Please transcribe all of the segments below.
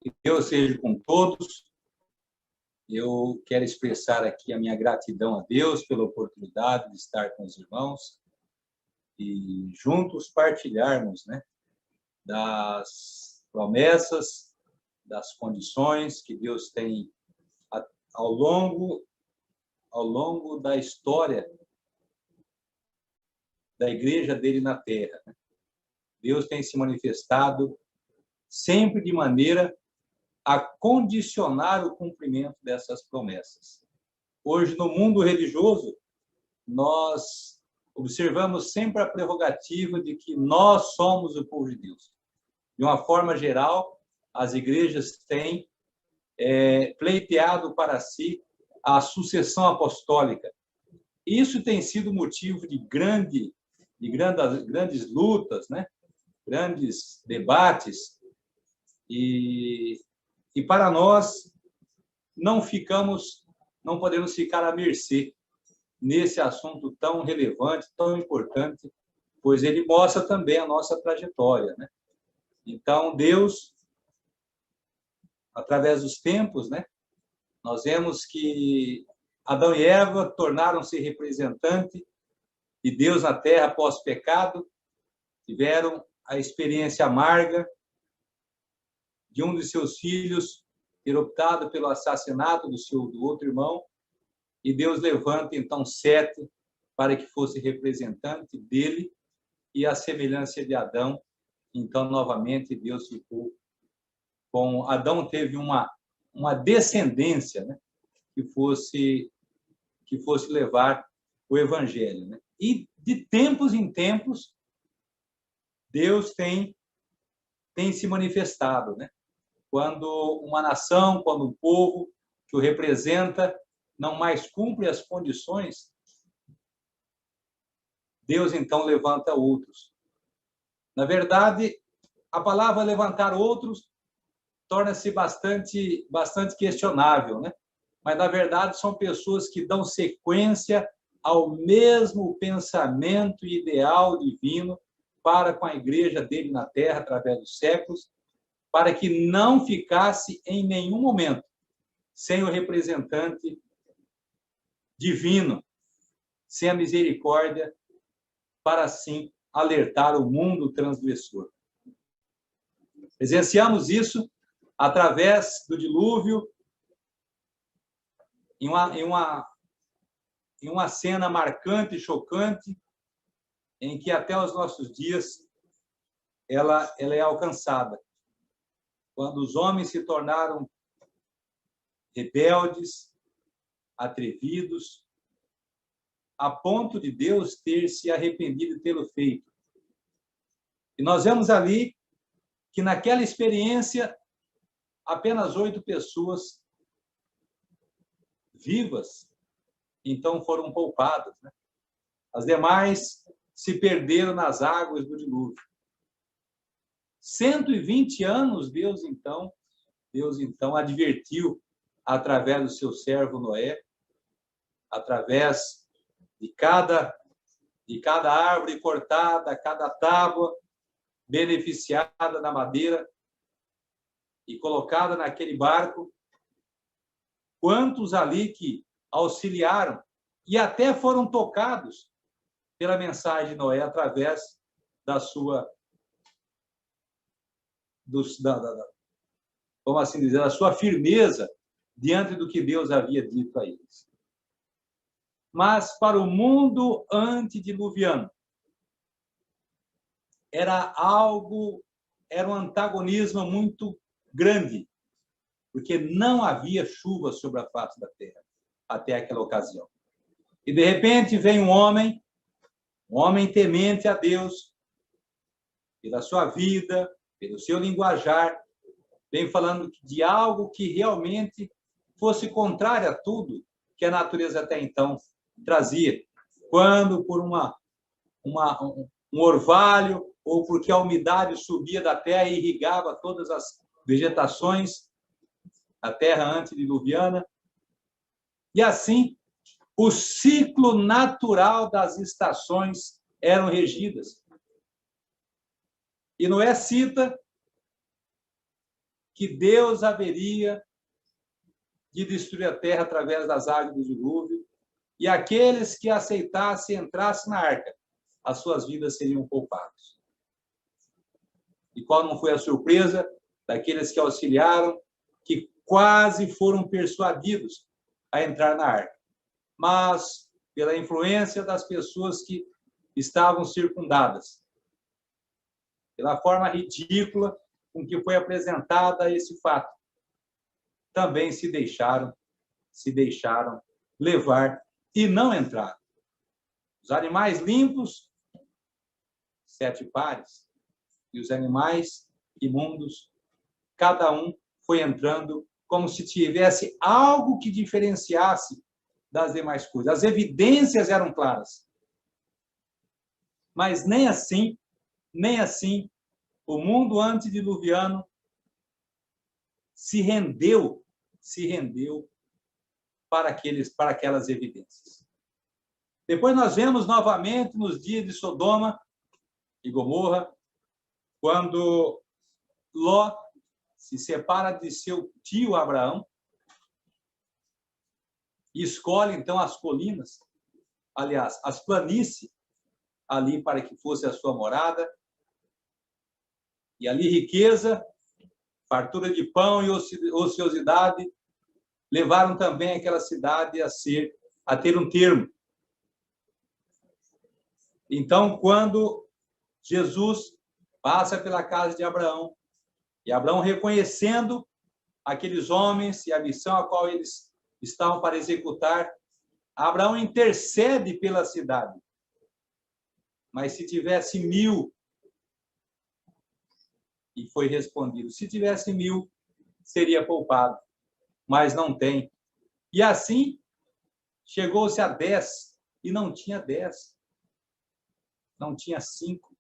Que Deus seja com todos. Eu quero expressar aqui a minha gratidão a Deus pela oportunidade de estar com os irmãos e juntos partilharmos, né, das promessas, das condições que Deus tem ao longo da história da igreja dele na terra. Deus tem se manifestado sempre de maneira a condicionar o cumprimento dessas promessas. Hoje, no mundo religioso, nós observamos sempre a prerrogativa de que nós somos o povo de Deus. De uma forma geral, as igrejas têm pleiteado para si a sucessão apostólica. Isso tem sido motivo de grandes lutas, né? Grandes debates, e para nós não podemos ficar à mercê nesse assunto tão relevante, tão importante, pois ele mostra também a nossa trajetória, né? Então, Deus, através dos tempos, né, nós vemos que Adão e Eva tornaram-se representantes de Deus na terra após pecado, tiveram a experiência amarga de um de seus filhos ter optado pelo assassinato do outro irmão, e Deus levanta, então, Sete para que fosse representante dele, e a semelhança de Adão, então, novamente, Deus ficou com... Adão teve uma descendência, né, que fosse levar o evangelho, né? E de tempos em tempos, Deus tem se manifestado, né? Quando uma nação, quando um povo que o representa não mais cumpre as condições, Deus então levanta outros. Na verdade, a palavra levantar outros torna-se bastante questionável, né? Mas, na verdade, são pessoas que dão sequência ao mesmo pensamento e ideal divino para com a igreja dele na terra, através dos séculos, para que não ficasse em nenhum momento sem o representante divino, sem a misericórdia, para assim alertar o mundo transgressor. Presenciamos isso através do dilúvio, em uma cena marcante e chocante, em que até os nossos dias ela é alcançada. Quando os homens se tornaram rebeldes, atrevidos, a ponto de Deus ter se arrependido de tê-lo feito. E nós vemos ali que, naquela experiência, apenas 8 pessoas vivas, então, foram poupadas, né? As demais se perderam nas águas do dilúvio. 120 anos Deus então advertiu através do seu servo Noé, através de cada árvore cortada, cada tábua beneficiada na madeira e colocada naquele barco, quantos ali que auxiliaram e até foram tocados pela mensagem de Noé através da sua, vamos assim dizer, da sua firmeza diante do que Deus havia dito a eles. Mas para o mundo antediluviano era um antagonismo muito grande, porque não havia chuva sobre a face da terra até aquela ocasião. E, de repente, vem um homem temente a Deus, pela sua vida, pelo seu linguajar, vem falando de algo que realmente fosse contrário a tudo que a natureza até então trazia. Quando, por um orvalho, ou porque a umidade subia da terra e irrigava todas as vegetações da terra antediluviana. E assim, o ciclo natural das estações eram regidas. E Noé cita que Deus haveria de destruir a terra através das águas do dilúvio, e aqueles que aceitassem e entrassem na arca, as suas vidas seriam poupadas. E qual não foi a surpresa daqueles que auxiliaram, que quase foram persuadidos a entrar na arca. Mas, pela influência das pessoas que estavam circundadas, pela forma ridícula com que foi apresentada esse fato, também se deixaram levar e não entraram. Os animais limpos, 7 pares, e os animais imundos, cada um foi entrando como se tivesse algo que diferenciasse das demais coisas. As evidências eram claras. Mas nem assim, o mundo antediluviano se rendeu para aquelas evidências. Depois nós vemos novamente nos dias de Sodoma e Gomorra, quando Ló se separa de seu tio Abraão e escolhe então as colinas, aliás, as planícies ali para que fosse a sua morada. E ali riqueza, fartura de pão e ociosidade levaram também aquela cidade a ter um termo. Então, quando Jesus passa pela casa de Abraão, e Abraão reconhecendo aqueles homens e a missão a qual eles estavam para executar, Abraão intercede pela cidade. Mas se tivesse 1000, e foi respondido, se tivesse 1000, seria poupado, mas não tem. E assim, chegou-se a 10, e não tinha 10, não tinha 5.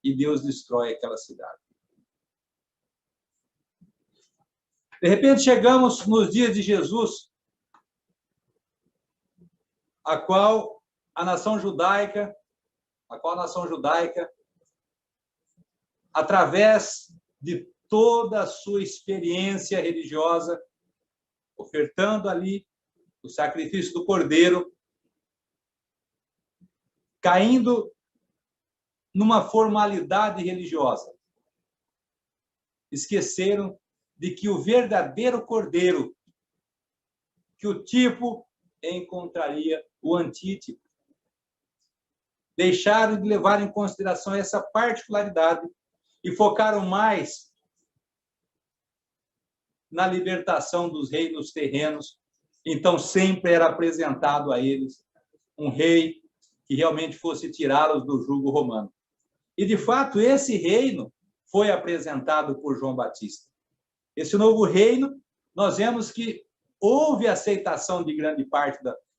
E Deus destrói aquela cidade. De repente, chegamos nos dias de Jesus, a qual a nação judaica, através de toda a sua experiência religiosa, ofertando ali o sacrifício do cordeiro, caindo numa formalidade religiosa, esqueceram de que o verdadeiro cordeiro, que o tipo encontraria o antítipo. Deixaram de levar em consideração essa particularidade e focaram mais na libertação dos reinos terrenos. Então, sempre era apresentado a eles um rei que realmente fosse tirá-los do jugo romano. E, de fato, esse reino foi apresentado por João Batista. Esse novo reino, nós vemos que houve aceitação de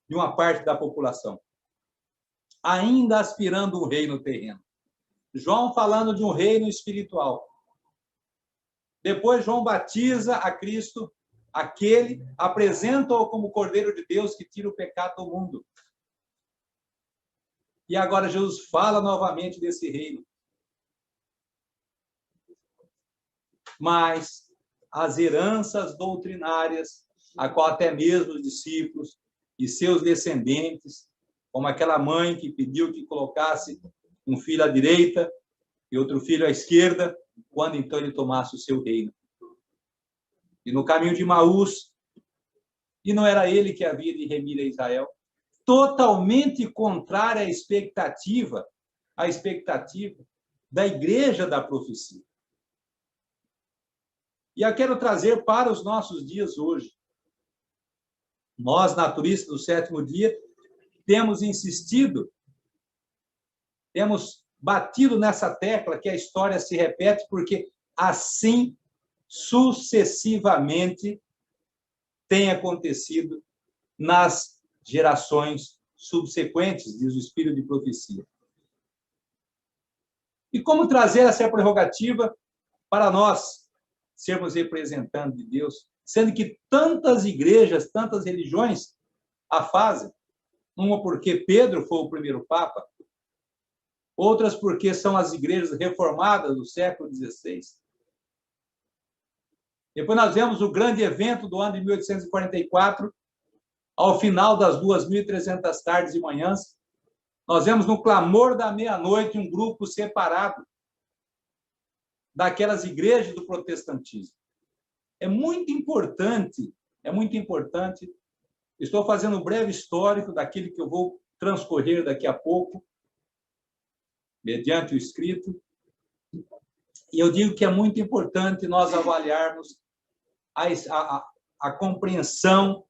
uma parte da população, ainda aspirando um reino terreno. João falando de um reino espiritual. Depois João batiza a Cristo, apresenta-o como Cordeiro de Deus que tira o pecado do mundo. E agora Jesus fala novamente desse reino. Mas as heranças doutrinárias, a qual até mesmo os discípulos e seus descendentes, como aquela mãe que pediu que colocasse um filho à direita e outro filho à esquerda, quando então ele tomasse o seu reino. E no caminho de Emaús, e não era ele que havia de remir a Israel, totalmente contrária à expectativa da igreja da profecia. E eu quero trazer para os nossos dias hoje. Nós, naturistas do 7º dia, temos insistido, temos batido nessa tecla que a história se repete, porque assim sucessivamente tem acontecido nas gerações subsequentes, diz o Espírito de Profecia. E como trazer essa prerrogativa para nós sermos representantes de Deus, sendo que tantas igrejas, tantas religiões a fazem? Uma porque Pedro foi o primeiro Papa, outras porque são as igrejas reformadas do século XVI. Depois nós vemos o grande evento do ano de 1844, ao final das 2.300 tardes e manhãs. Nós vemos no clamor da meia-noite um grupo separado daquelas igrejas do protestantismo. É muito importante. Estou fazendo um breve histórico daquilo que eu vou transcorrer daqui a pouco, mediante o escrito. E eu digo que é muito importante nós avaliarmos a compreensão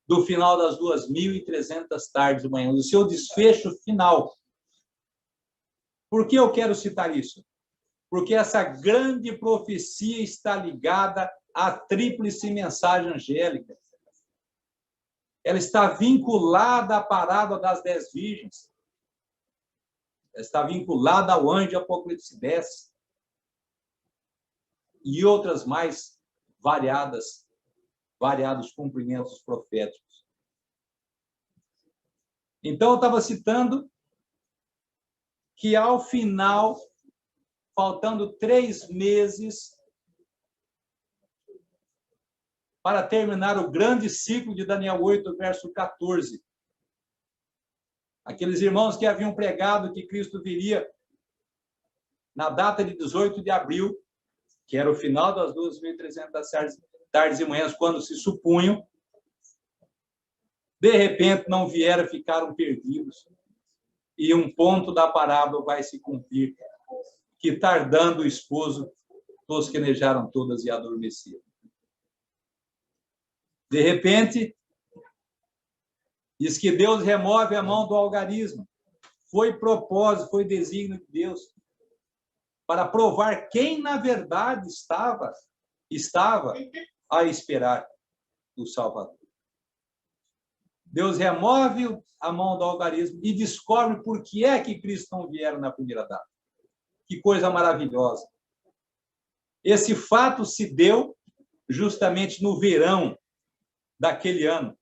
do final das 2.300 tardes de manhã, do seu desfecho final. Por que eu quero citar isso? Porque essa grande profecia está ligada à tríplice mensagem angélica. Ela está vinculada à parábola das 10 virgens. Ela está vinculada ao anjo de Apocalipse 10. E outras mais variados cumprimentos proféticos. Então, eu estava citando que, ao final, faltando 3 meses para terminar o grande ciclo de Daniel 8, verso 14, aqueles irmãos que haviam pregado que Cristo viria na data de 18 de abril, que era o final das 2.300 tardes e manhãs, quando se supunham, de repente não vieram, ficaram perdidos. E um ponto da parábola vai se cumprir, que tardando o esposo, tosquenejaram todas e adormeceram. De repente, diz que Deus remove a mão do algarismo. Foi propósito, foi desígnio de Deus, para provar quem, na verdade, estava a esperar o Salvador. Deus remove a mão do algarismo e descobre por que é que Cristo não vieram na primeira data. Que coisa maravilhosa. Esse fato se deu justamente no verão daquele ano.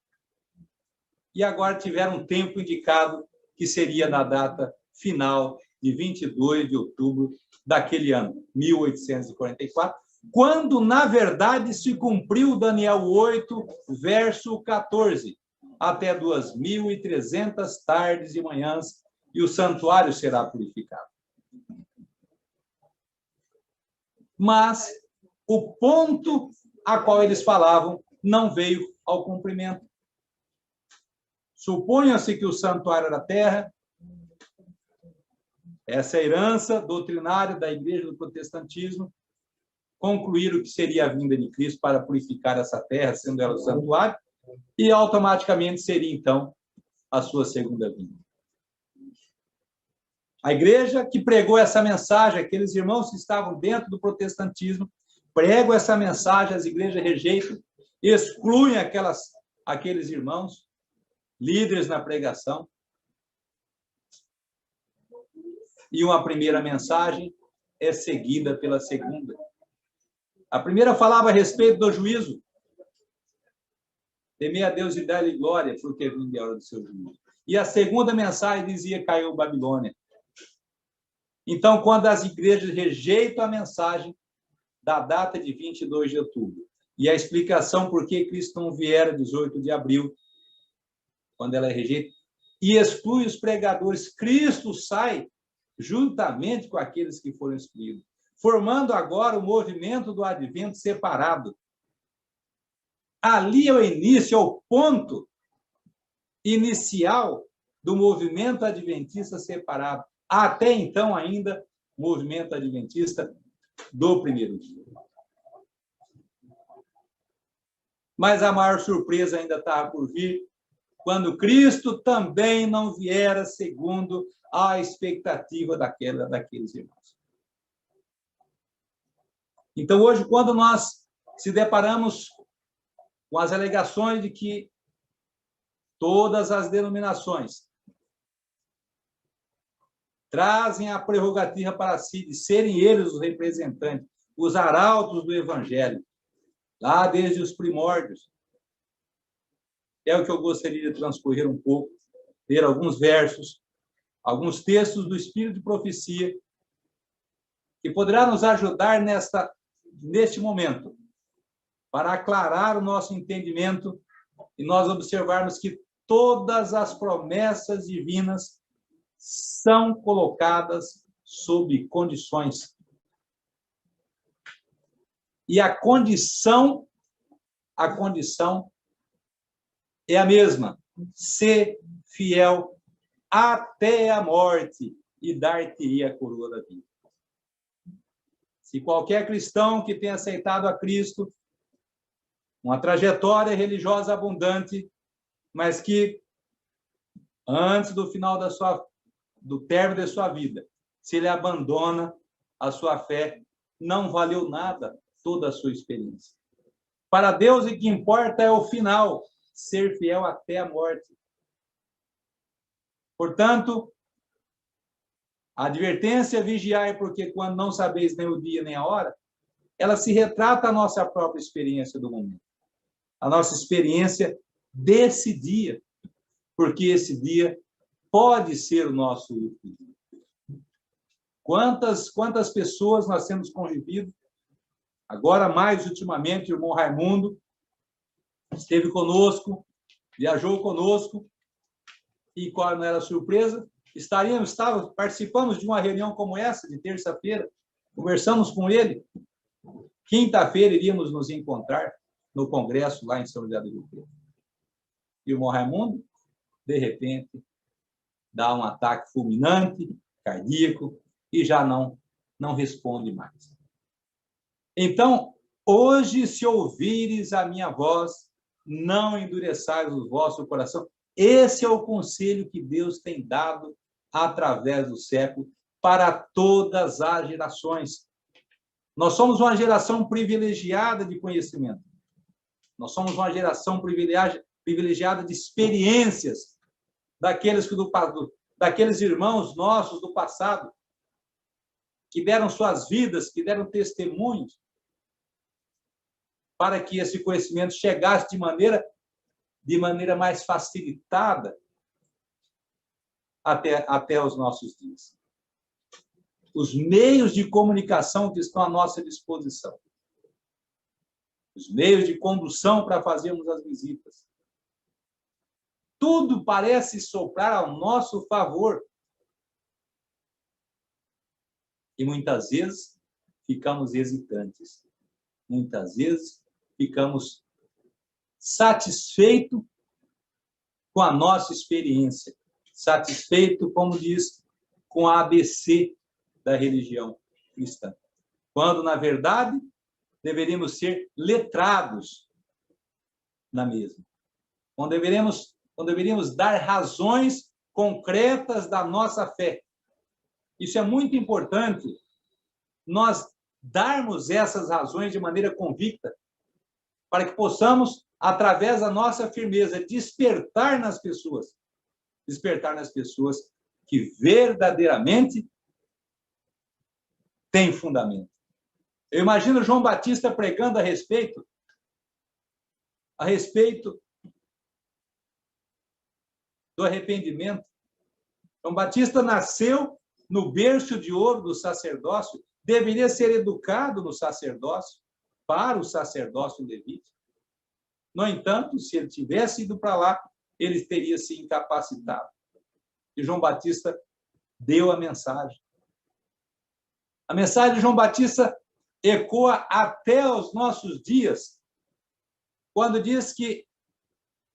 E agora tiveram um tempo indicado que seria na data final de 22 de outubro daquele ano, 1844, quando, na verdade, se cumpriu Daniel 8, verso 14, até 2.300 tardes e manhãs, e o santuário será purificado. Mas o ponto a qual eles falavam não veio ao cumprimento. Suponha-se que o santuário era terra. Essa herança doutrinária da igreja do protestantismo, concluíram que seria a vinda de Cristo para purificar essa terra, sendo ela o santuário, e automaticamente seria, então, a sua segunda vinda. A igreja que pregou essa mensagem, aqueles irmãos que estavam dentro do protestantismo, pregam essa mensagem, as igrejas rejeitam, excluem aqueles irmãos, líderes na pregação, e uma primeira mensagem é seguida pela segunda. A primeira falava a respeito do juízo. Temei a Deus e dá-lhe glória, porque vinda a hora do seu juízo. E a segunda mensagem dizia: caiu Babilônia. Então, quando as igrejas rejeitam a mensagem da data de 22 de outubro, e a explicação por que Cristo não viera 18 de abril, quando ela rejeita, e exclui os pregadores, Cristo sai juntamente com aqueles que foram excluídos, formando agora o movimento do advento separado. Ali é o início, é o ponto inicial do movimento adventista separado. Até então, ainda, movimento adventista do primeiro dia. Mas a maior surpresa ainda estava por vir, quando Cristo também não viera segundo a expectativa daqueles irmãos. Então, hoje, quando nós se deparamos com as alegações de que todas as denominações trazem a prerrogativa para si de serem eles os representantes, os arautos do Evangelho, lá desde os primórdios. É o que eu gostaria de transcorrer um pouco, ler alguns versos, alguns textos do Espírito de Profecia, que poderá nos ajudar neste momento para aclarar o nosso entendimento e nós observarmos que todas as promessas divinas são colocadas sob condições. E a condição é a mesma: ser fiel até a morte e dar-te a coroa da vida. Se qualquer cristão que tenha aceitado a Cristo, uma trajetória religiosa abundante, mas que antes do final do término de sua vida, se ele abandona a sua fé, não valeu nada toda a sua experiência. Para Deus, o que importa é o final, ser fiel até a morte. Portanto, a advertência vigiai, porque quando não sabeis nem o dia nem a hora, ela se retrata a nossa própria experiência do momento. A nossa experiência desse dia, porque esse dia pode ser o nosso último dia. Quantas pessoas nós temos convivido, agora mais ultimamente, o irmão Raimundo esteve conosco, viajou conosco, e qual não era a surpresa? Participamos de uma reunião como essa, de terça-feira, conversamos com ele, quinta-feira iríamos nos encontrar no congresso lá em São José do Rio Preto. E o irmão Raimundo, de repente, dá um ataque fulminante, cardíaco, e já não responde mais. Então, hoje, se ouvires a minha voz, não endureçais o vosso coração. Esse é o conselho que Deus tem dado através do século para todas as gerações. Nós somos uma geração privilegiada de conhecimento. Nós somos uma geração privilegiada de experiências daqueles irmãos nossos do passado, que deram suas vidas, que deram testemunhos, para que esse conhecimento chegasse de maneira mais facilitada até os nossos dias. Os meios de comunicação que estão à nossa disposição, os meios de condução para fazermos as visitas, tudo parece soprar ao nosso favor. E muitas vezes ficamos hesitantes. Muitas vezes ficamos satisfeitos com a nossa experiência, satisfeito, como diz, com a ABC da religião cristã. Quando, na verdade, deveríamos ser letrados na mesma. Quando deveríamos dar razões concretas da nossa fé. Isso é muito importante, nós darmos essas razões de maneira convicta, para que possamos, através da nossa firmeza, despertar nas pessoas que verdadeiramente têm fundamento. Eu imagino João Batista pregando a respeito do arrependimento. João Batista nasceu no berço de ouro do sacerdócio, deveria ser educado no sacerdócio, para o sacerdócio levítico. No entanto, se ele tivesse ido para lá, ele teria se incapacitado. E João Batista deu a mensagem. A mensagem de João Batista ecoa até os nossos dias, quando diz que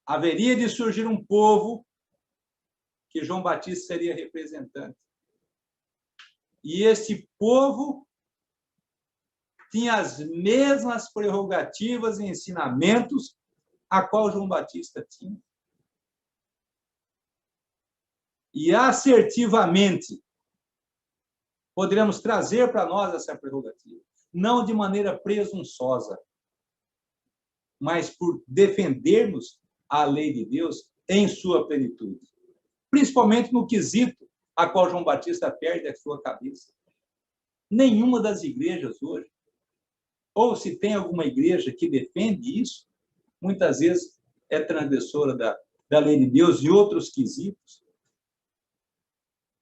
haveria de surgir um povo que João Batista seria representante. E esse povo tinha as mesmas prerrogativas e ensinamentos a qual João Batista tinha. E assertivamente poderemos trazer para nós essa prerrogativa, não de maneira presunçosa, mas por defendermos a lei de Deus em sua plenitude, principalmente no quesito a qual João Batista perde a sua cabeça. Nenhuma das igrejas hoje, ou se tem alguma igreja que defende isso, muitas vezes é transgressora da lei de Deus e outros quesitos.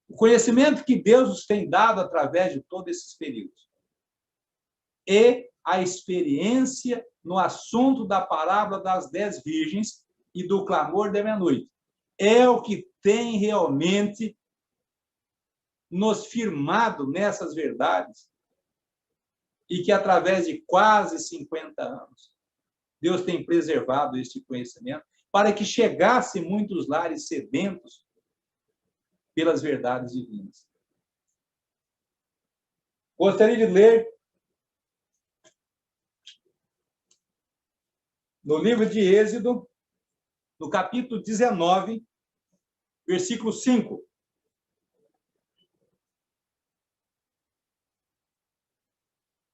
O conhecimento que Deus nos tem dado através de todos esses períodos e a experiência no assunto da parábola das 10 virgens e do clamor da meia-noite. É o que tem realmente nos firmado nessas verdades e que, através de quase 50 anos, Deus tem preservado este conhecimento para que chegasse em muitos lares sedentos pelas verdades divinas. Gostaria de ler no livro de Êxodo, no capítulo 19, versículo 5.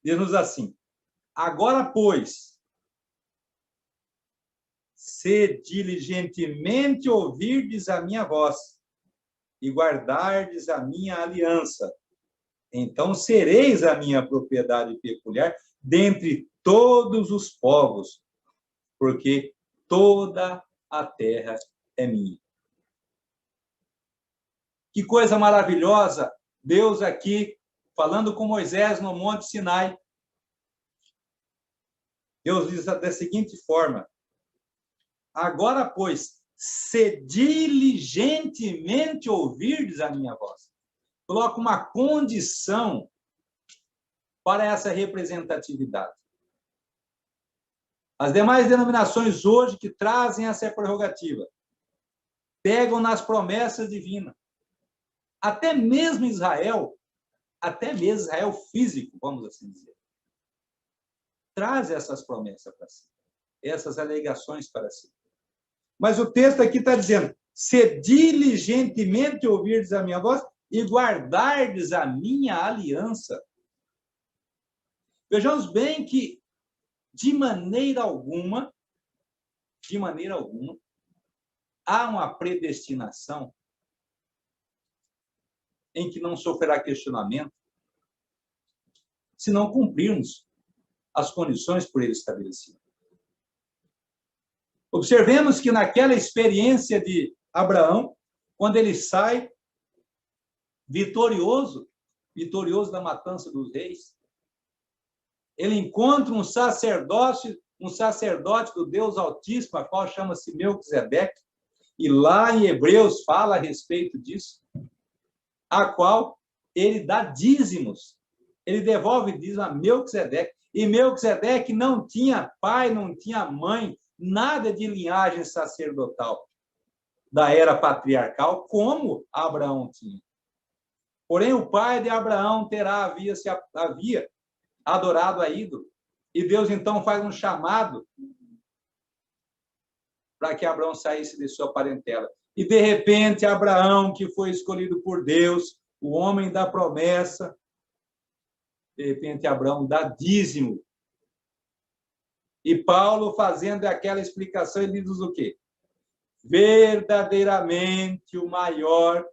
Diz-nos assim: agora, pois, se diligentemente ouvirdes a minha voz e guardardes a minha aliança, então sereis a minha propriedade peculiar dentre todos os povos, porque toda a terra é minha. Que coisa maravilhosa! Deus aqui falando com Moisés no Monte Sinai. Deus diz da seguinte forma: agora, pois, se diligentemente ouvirdes a minha voz. Coloca uma condição para essa representatividade. As demais denominações hoje que trazem essa prerrogativa pegam nas promessas divinas. Até mesmo Israel físico, vamos assim dizer, traz essas promessas para si, essas alegações para si. Mas o texto aqui está dizendo: se diligentemente ouvirdes a minha voz e guardardes a minha aliança. Vejamos bem que, de maneira alguma, há uma predestinação em que não sofrerá questionamento se não cumprirmos as condições por ele estabelecidas. Observemos que naquela experiência de Abraão, quando ele sai vitorioso da matança dos reis, ele encontra um sacerdote do Deus Altíssimo, a qual chama-se Melquisedeque, e lá em Hebreus fala a respeito disso, a qual ele dá dízimos, ele devolve dízimo a Melquisedeque, e Melquisedeque não tinha pai, não tinha mãe, nada de linhagem sacerdotal da era patriarcal, como Abraão tinha. Porém, o pai de Abraão havia adorado a ídolo. E Deus, então, faz um chamado para que Abraão saísse de sua parentela. E, de repente, Abraão, que foi escolhido por Deus, o homem da promessa, de repente, Abraão dá dízimo. E Paulo, fazendo aquela explicação, ele diz o quê? Verdadeiramente o maior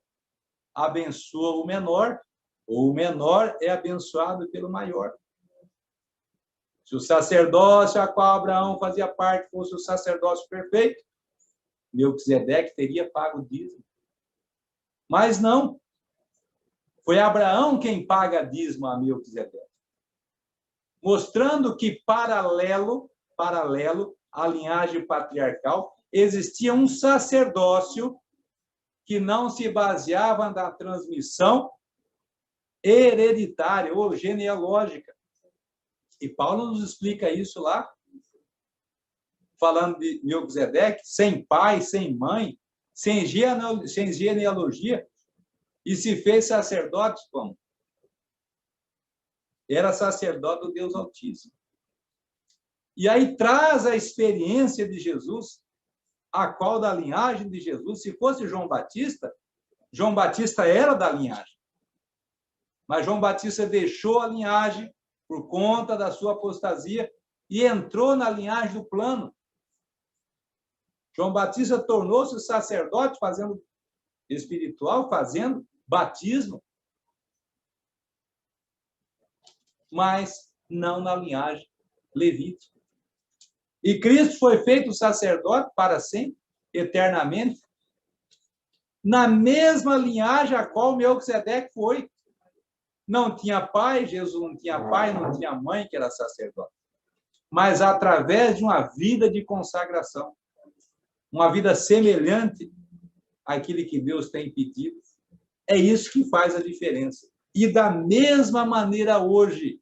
abençoa o menor, ou o menor é abençoado pelo maior. Se o sacerdócio a qual Abraão fazia parte fosse o sacerdócio perfeito, Melquisedeque teria pago o dízimo. Mas não. Foi Abraão quem paga dízimo a Melquisedeque. Mostrando que, paralelo à linhagem patriarcal, existia um sacerdócio que não se baseava na transmissão hereditária ou genealógica. E Paulo nos explica isso lá, falando de Melquisedeque, sem pai, sem mãe, sem genealogia, e se fez sacerdote como? Era sacerdote do Deus Altíssimo. E aí traz a experiência de Jesus, a qual da linhagem de Jesus, se fosse João Batista era da linhagem. Mas João Batista deixou a linhagem por conta da sua apostasia e entrou na linhagem do plano. João Batista tornou-se sacerdote espiritual, fazendo batismo, mas não na linhagem levítica. E Cristo foi feito sacerdote para sempre, eternamente, na mesma linhagem a qual Melquisedeque foi. não tinha pai, Jesus não tinha pai, não tinha mãe, que era sacerdote. Mas através de uma vida de consagração, uma vida semelhante àquilo que Deus tem pedido, é isso que faz a diferença. E da mesma maneira hoje,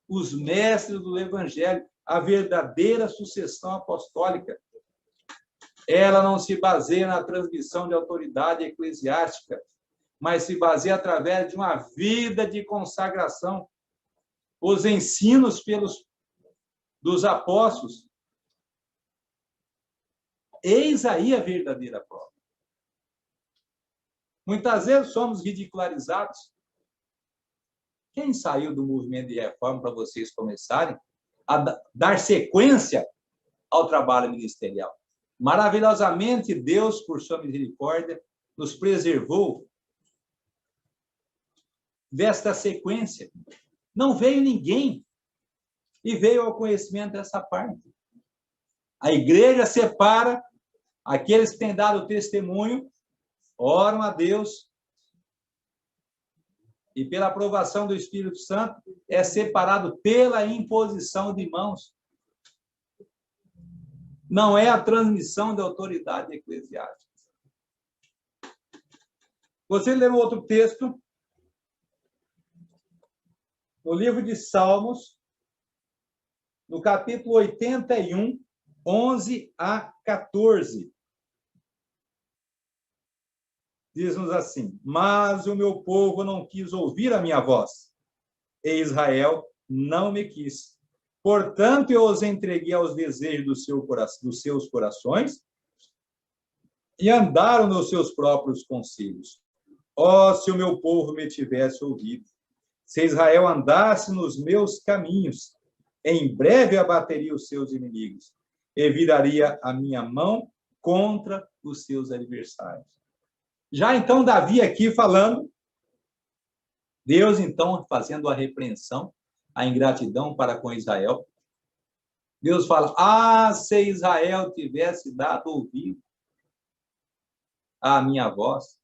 os mestres do Evangelho, a verdadeira sucessão apostólica, ela não se baseia na transmissão de autoridade eclesiástica, mas se baseia através de uma vida de consagração. Os ensinos dos apóstolos. Eis aí a verdadeira prova. Muitas vezes somos ridicularizados. Quem saiu do movimento de reforma para vocês começarem a dar sequência ao trabalho ministerial? Maravilhosamente, Deus, por sua misericórdia, nos preservou desta sequência. Não veio ninguém e veio ao conhecimento dessa parte. A igreja separa aqueles que têm dado testemunho, oram a Deus, e pela aprovação do Espírito Santo é separado pela imposição de mãos. Não é a transmissão da autoridade eclesiástica. Você lê um outro texto, no livro de Salmos, no capítulo 81, 11 a 14. Diz-nos assim: mas o meu povo não quis ouvir a minha voz, e Israel não me quis. Portanto, eu os entreguei aos desejos dos seus corações e andaram nos seus próprios conselhos. Ó, se o meu povo me tivesse ouvido, se Israel andasse nos meus caminhos, em breve abateria os seus inimigos e viraria a minha mão contra os seus adversários. Já então, Davi aqui falando, Deus então fazendo a repreensão, a ingratidão para com Israel. Deus fala: ah, se Israel tivesse dado ouvido à minha voz,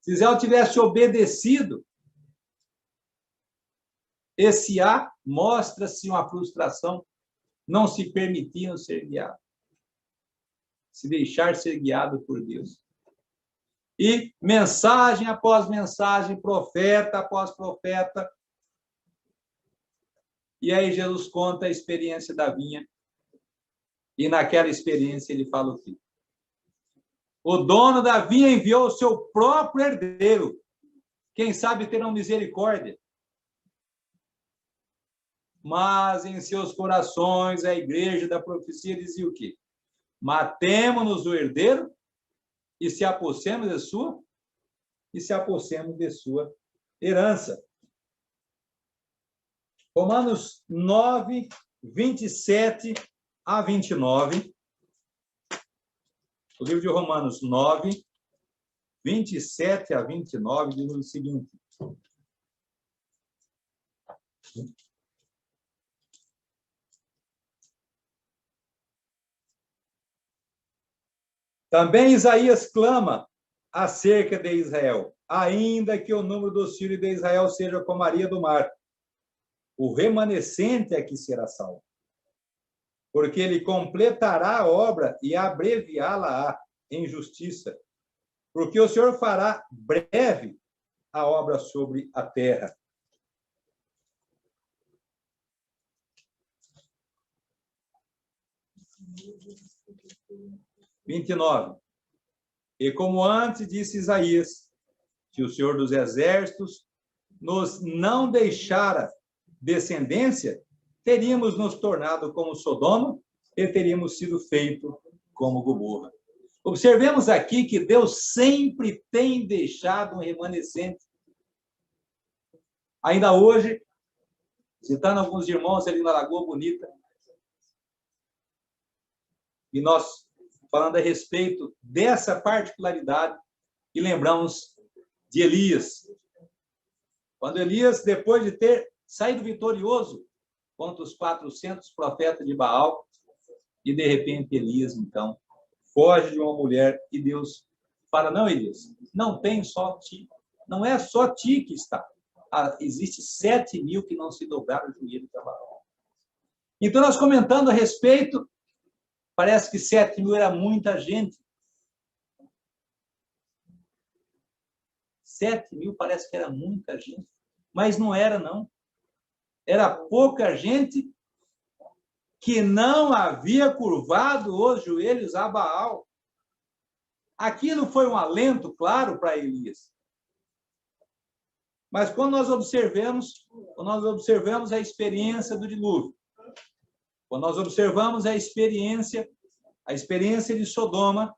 se Israel tivesse obedecido, esse A mostra-se uma frustração, não se permitiam ser guiados, se deixar ser guiado por Deus. E mensagem após mensagem, profeta após profeta. E aí Jesus conta a experiência da vinha. E naquela experiência ele fala o quê? O dono da vinha enviou o seu próprio herdeiro. Quem sabe terão misericórdia. Mas em seus corações a igreja da profecia dizia o quê? Matemo-nos o herdeiro e se apossemos de sua herança. Romanos 9, 27 a 29. O livro de Romanos 9, 27 a 29 diz o seguinte: também Isaías clama acerca de Israel, ainda que o número dos filhos de Israel seja como a areia do mar, o remanescente é que será salvo, porque ele completará a obra e abreviá-la em justiça, porque o Senhor fará breve a obra sobre a terra. E como antes disse Isaías, se o Senhor dos Exércitos nos não deixara descendência, teríamos nos tornado como Sodoma e teríamos sido feito como Gomorra. Observemos aqui que Deus sempre tem deixado um remanescente. Ainda hoje, citando alguns irmãos ali na Lagoa Bonita, e nós falando a respeito dessa particularidade, e lembramos de Elias. Quando Elias, depois de ter saído vitorioso contra os 400 profetas de Baal, e de repente Elias, então, foge de uma mulher e Deus fala: não, Elias, não tem só ti, não é só ti que está. existe 7.000 que não se dobraram o joelho para Baal. Então, nós comentando a respeito, parece que 7.000 era muita gente. 7.000 parece que era muita gente, mas não era, não. Era pouca gente que não havia curvado os joelhos a Baal. Aquilo foi um alento, claro, para Elias. Mas quando nós observamos a experiência do dilúvio, quando nós observamos a experiência de Sodoma,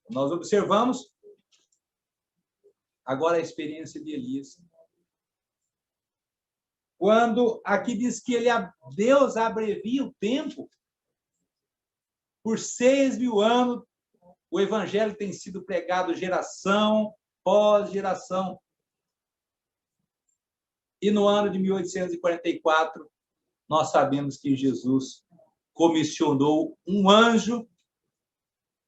nós observamos agora a experiência de Elias. Quando aqui diz que Deus abrevia o tempo, por 6.000 anos, o evangelho tem sido pregado geração pós geração. E no ano de 1844, nós sabemos que Jesus comissionou um anjo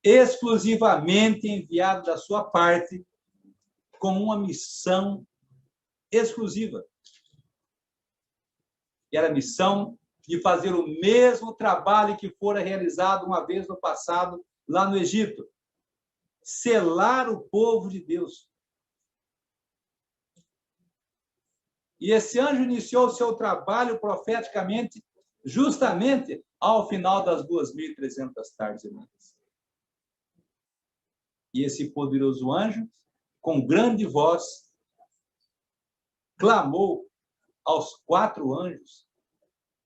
exclusivamente enviado da sua parte com uma missão exclusiva. E era a missão de fazer o mesmo trabalho que fora realizado uma vez no passado, lá no Egito. Selar o povo de Deus. E esse anjo iniciou o seu trabalho profeticamente, justamente ao final das 2.300 tardes e noites. E esse poderoso anjo, com grande voz, clamou aos 4 anjos,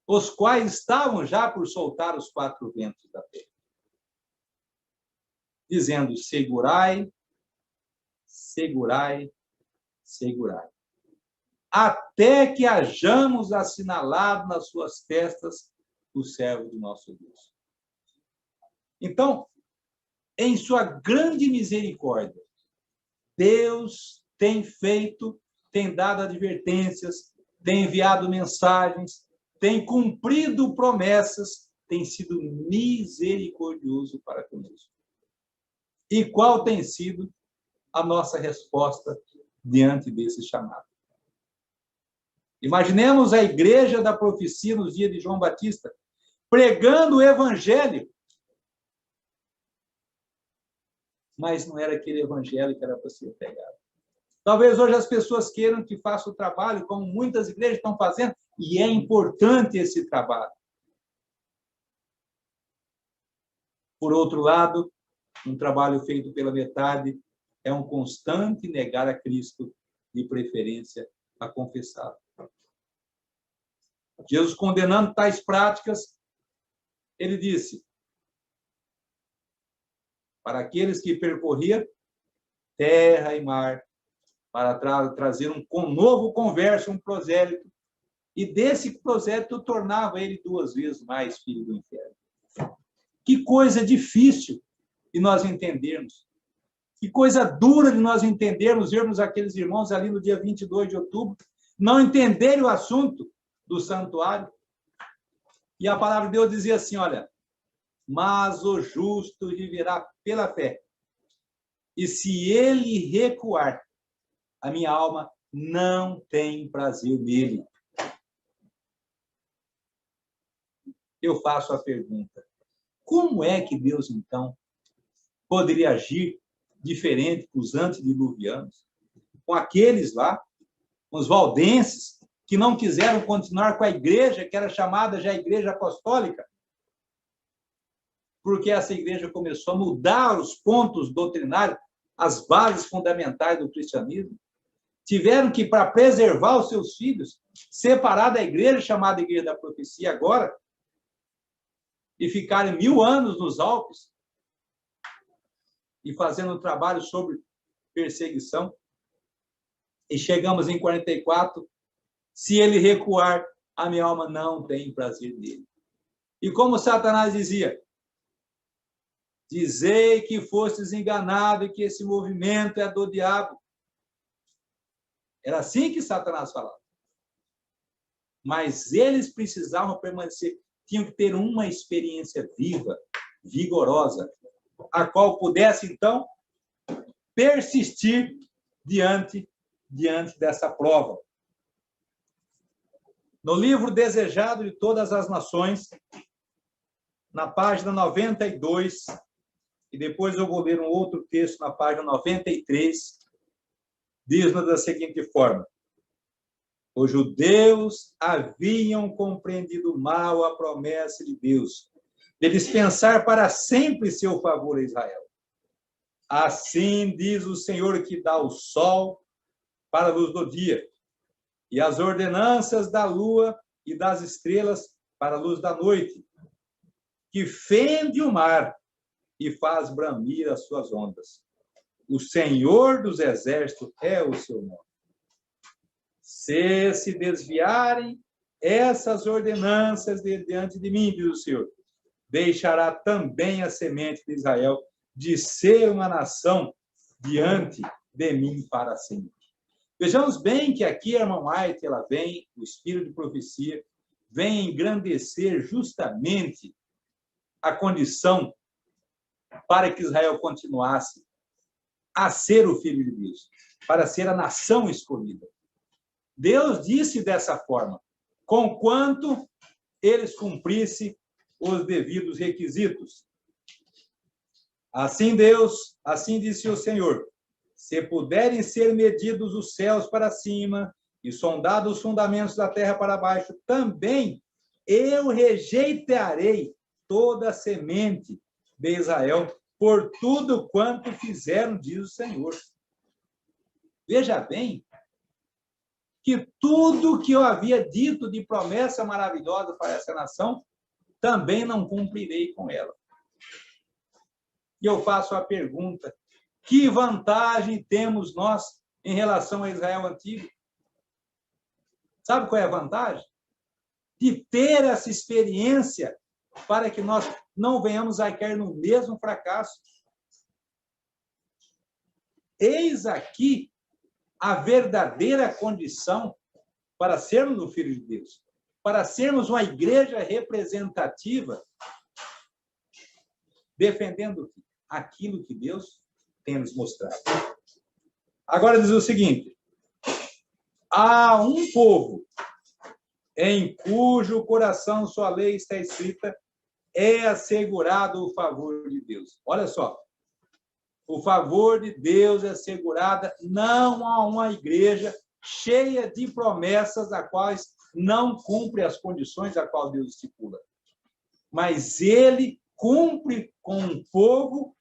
os quais estavam já por soltar os 4 ventos da terra, dizendo: segurai, segurai, segurai, até que hajamos assinalado nas suas testas o servo do nosso Deus. Então, em sua grande misericórdia, Deus tem dado advertências, tem enviado mensagens, tem cumprido promessas, tem sido misericordioso para conosco. E qual tem sido a nossa resposta diante desse chamado? Imaginemos a igreja da profecia nos dias de João Batista, pregando o evangelho. Mas não era aquele evangelho que era para ser pregado. Talvez hoje as pessoas queiram que faça o trabalho, como muitas igrejas estão fazendo, e é importante esse trabalho. Por outro lado, um trabalho feito pela metade é um constante negar a Cristo, de preferência a confessar. Jesus, condenando tais práticas, ele disse: para aqueles que percorriam terra e mar, para trazer um novo converso, um prosélito, e desse prosélito tornava ele 2 vezes mais filho do inferno. Que coisa difícil de nós entendermos. Que coisa dura de nós entendermos, vermos aqueles irmãos ali no dia 22 de outubro, não entenderem o assunto do santuário. E a palavra de Deus dizia assim, olha: mas o justo viverá pela fé. E se ele recuar, a minha alma não tem prazer nele. Eu faço a pergunta: como é que Deus, então, poderia agir diferente com os antediluvianos, com aqueles lá, com os valdenses, que não quiseram continuar com a igreja, que era chamada já Igreja Apostólica? Porque essa igreja começou a mudar os pontos doutrinários, as bases fundamentais do cristianismo. Tiveram que, para preservar os seus filhos, separar da igreja chamada Igreja da Profecia agora, e ficarem 1000 anos nos Alpes, e fazendo um trabalho sobre perseguição. E chegamos em 44, se ele recuar, a minha alma não tem prazer nele. E como Satanás dizia: dizei que fostes enganado e que esse movimento é do diabo. Era assim que Satanás falava. Mas eles precisavam permanecer, tinham que ter uma experiência viva, vigorosa, a qual pudesse, então, persistir diante diante dessa prova. No livro Desejado de Todas as Nações, na página 92, e depois eu vou ler um outro texto na página 93, diz-nos da seguinte forma: os judeus haviam compreendido mal a promessa de Deus, de dispensar para sempre seu favor a Israel. Assim diz o Senhor, que dá o sol para a luz do dia, e as ordenanças da lua e das estrelas para a luz da noite, que fende o mar e faz bramir as suas ondas. O Senhor dos exércitos é o seu nome. Se desviarem essas ordenanças diante de mim, diz o Senhor, deixará também a semente de Israel de ser uma nação diante de mim para sempre. Vejamos bem que aqui a irmã White, ela vem, o espírito de profecia, vem engrandecer justamente a condição para que Israel continuasse a ser o filho de Deus, para ser a nação escolhida. Deus disse dessa forma, conquanto eles cumprissem os devidos requisitos. Assim disse o Senhor, se puderem ser medidos os céus para cima e sondados os fundamentos da terra para baixo, também eu rejeitarei toda a semente de Israel por tudo quanto fizeram, diz o Senhor. Veja bem que tudo que eu havia dito de promessa maravilhosa para essa nação, também não cumprirei com ela. E eu faço a pergunta, que vantagem temos nós em relação a Israel antigo? Sabe qual é a vantagem? De ter essa experiência para que nós não venhamos a cair no mesmo fracasso. Eis aqui a verdadeira condição para sermos o Filho de Deus, para sermos uma igreja representativa, defendendo aquilo que Deus tem nos mostrado. Agora diz o seguinte, há um povo em cujo coração sua lei está escrita, é assegurado o favor de Deus. Olha só, o favor de Deus é assegurado não a uma igreja cheia de promessas, a quais não cumpre as condições a qual Deus estipula. Mas ele cumpre com um povo,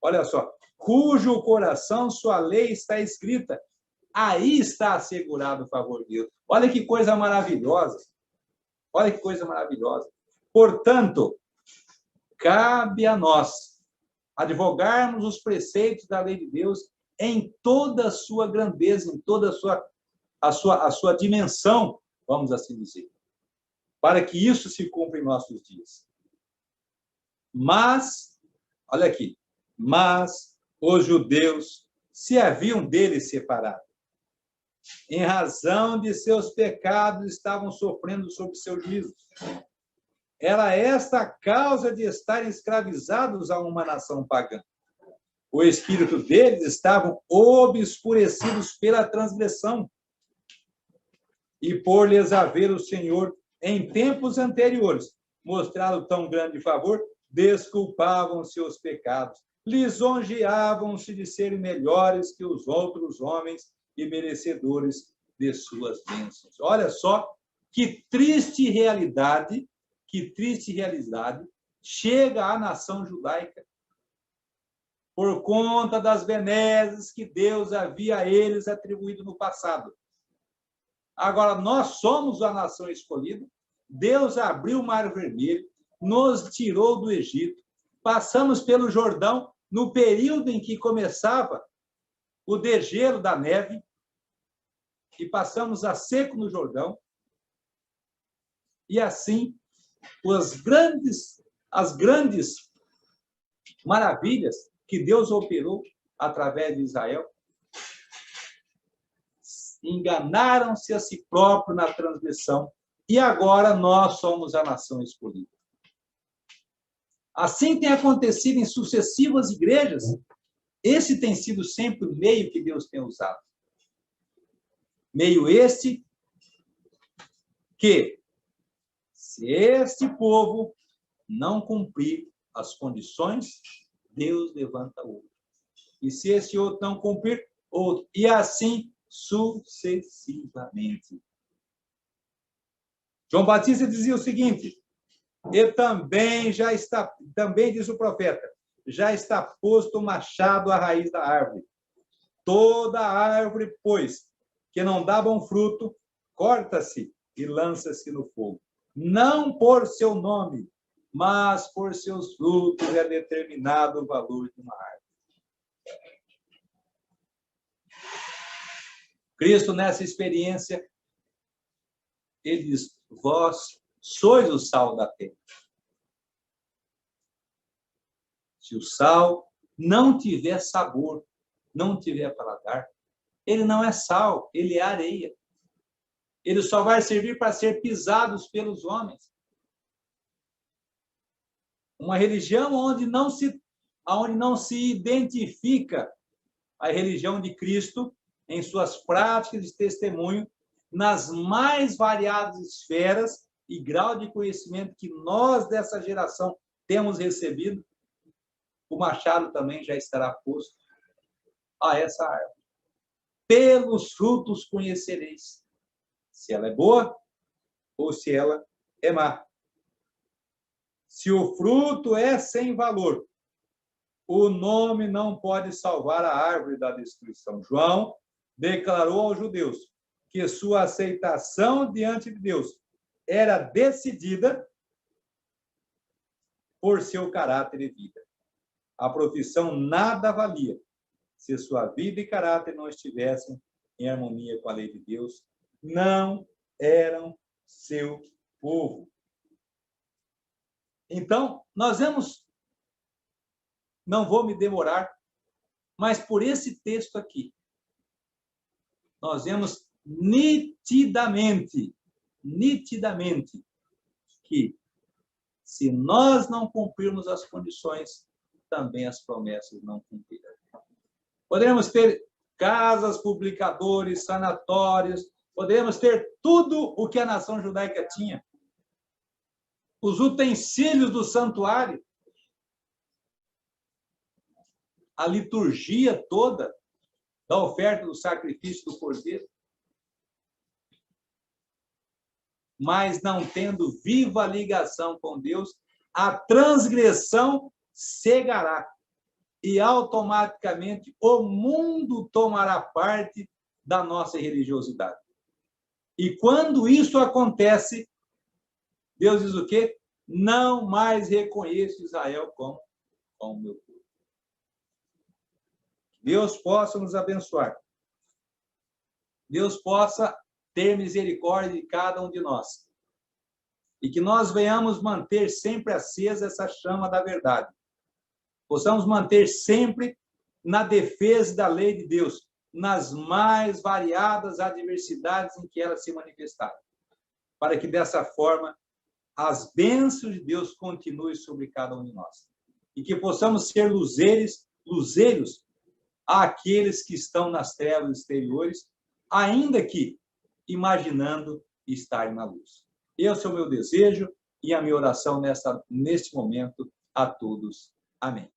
olha só, cujo coração sua lei está escrita. Aí está assegurado o favor de Deus. Olha que coisa maravilhosa. Olha que coisa maravilhosa. Portanto, cabe a nós advogarmos os preceitos da lei de Deus em toda a sua grandeza, em toda a sua dimensão, vamos assim dizer, para que isso se cumpra em nossos dias. Mas, olha aqui, mas os judeus se haviam deles separado. Em razão de seus pecados, estavam sofrendo sob seu juízo. Era esta a causa de estarem escravizados a uma nação pagã. O espírito deles estavam obscurecidos pela transgressão. E por lhes haver o Senhor, em tempos anteriores, mostrado tão grande favor, desculpavam seus pecados, lisonjeavam-se de serem melhores que os outros homens e merecedores de suas bênçãos. Olha só que triste realidade chega à nação judaica por conta das benesses que Deus havia a eles atribuído no passado. Agora, nós somos a nação escolhida, Deus abriu o Mar Vermelho, nos tirou do Egito, passamos pelo Jordão no período em que começava o degelo da neve, e passamos a seco no Jordão, e assim as grandes maravilhas que Deus operou através de Israel, enganaram-se a si próprio na transgressão, e agora nós somos a nação escolhida. Assim tem acontecido em sucessivas igrejas. Esse tem sido sempre o meio que Deus tem usado. meio este que, se este povo não cumprir as condições, Deus levanta outro. E se esse outro não cumprir, outro. E assim sucessivamente. João Batista dizia o seguinte, e também diz o profeta, já está posto o machado à raiz da árvore. Toda árvore, pois, que não dá bom fruto, corta-se e lança-se no fogo. Não por seu nome, mas por seus frutos é determinado o valor de uma árvore. Cristo, nessa experiência, ele diz, vós sois o sal da terra. Se o sal não tiver sabor, não tiver paladar, ele não é sal, ele é areia. Ele só vai servir para ser pisados pelos homens. Uma religião onde não se identifica a religião de Cristo em suas práticas de testemunho, nas mais variadas esferas e grau de conhecimento que nós, dessa geração, temos recebido, o machado também já estará posto a essa árvore. Pelos frutos conhecereis se ela é boa ou se ela é má. Se o fruto é sem valor, o nome não pode salvar a árvore da destruição. João declarou aos judeus que sua aceitação diante de Deus era decidida por seu caráter e vida. A profissão nada valia se sua vida e caráter não estivessem em harmonia com a lei de Deus. Não eram seu povo. Então, nós vemos, não vou me demorar, mas por esse texto aqui, nós vemos nitidamente, que se nós não cumprirmos as condições, também as promessas não cumprirão. Poderemos ter casas, publicadores, sanatórios, podemos ter tudo o que a nação judaica tinha. Os utensílios do santuário, a liturgia toda da oferta do sacrifício do cordeiro, mas não tendo viva ligação com Deus, a transgressão cegará e automaticamente o mundo tomará parte da nossa religiosidade. E quando isso acontece, Deus diz o quê? Não mais reconheço Israel como meu povo. Deus possa nos abençoar. Deus possa ter misericórdia de cada um de nós. E que nós venhamos manter sempre acesa essa chama da verdade. Possamos manter sempre na defesa da lei de Deus, nas mais variadas adversidades em que ela se manifestar. Para que dessa forma as bênçãos de Deus continuem sobre cada um de nós. E que possamos ser luzeiros àqueles que estão nas trevas exteriores, ainda que imaginando estar na luz. Esse é o meu desejo e a minha oração neste momento a todos. Amém.